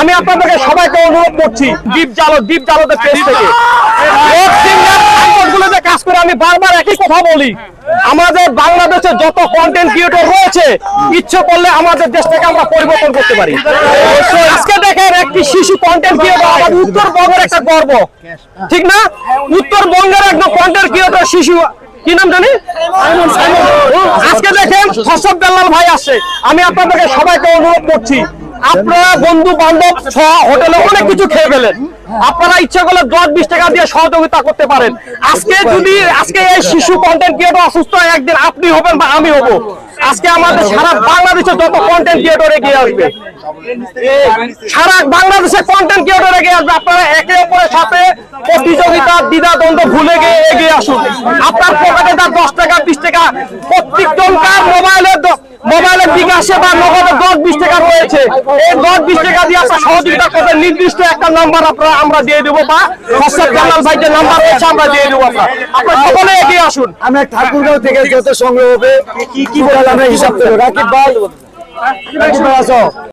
আমি আপনাদেরকে সবাইকে অনুরোধ করছি দ্বীপ জালদের পেজ থেকে কাজ করে আমি বারবার একই কথা বলি, আমাদের বাংলাদেশে যত কন্টেন্ট ক্রিয়েটর রয়েছে ইচ্ছে করলে আমাদের দেশটাকে আমরা পরিবর্তন করতে পারি। আজকে দেখেন একটি শিশু কন্টেন্ট ক্রিয়েটর আমাদের উত্তরবঙ্গের একটা গর্ব, ঠিক না? উত্তরবঙ্গের একদম কন্টেন্ট ক্রিয়েটর শিশু, কি নাম জানি, আজকে দেখেন ফসল বেলাল ভাই আসছে। আমি আপনাদেরকে সবাইকে অনুরোধ করছি, আপনারা বন্ধু বান্ধব হোটেলে অনেক কিছু খেয়ে ফেলেন, আপনারা ইচ্ছা করলে 10-20 টাকা দিয়ে সহযোগিতা করতে পারেন। আজকে এই শিশু কন্টেন্ট ক্রিয়েটর অসুস্থ, একদিন আপনি হবেন বা আমি হব। আজকে আমাদের সারা বাংলাদেশে যত কন্টেন্ট ক্রিয়েটর এগিয়ে আসবে, সারা বাংলাদেশে কন্টেন্ট ক্রিয়েটর এগিয়ে আসবে, আপনারা একে অপরের সাথে প্রতিযোগিতা দ্বিধাদ্বন্দ্ব ভুলে গিয়ে এগিয়ে আসুন। আপনার পকেটে তার 10 টাকা 20 টাকা প্রত্যেকজনকার মোবাইলের বিকাশে বা নগদে 10-20 টাকা রয়েছে, এই 10-20 টাকা দিয়ে আপনার সহযোগিতা করবেন। নির্দিষ্ট একটা নাম্বার আমরা দিয়ে দেবো, বা ফসল বেলাল ভাই যে নাম্বার রয়েছে আমরা দিয়ে দেবো। আপনারা সকলে এগিয়ে আসুন। আমরা ঠাকুরগাঁও থেকে যত সংগ্রহ হবে কি বলে আমরা হিসাব করবো। রাকিব ভাই আসো।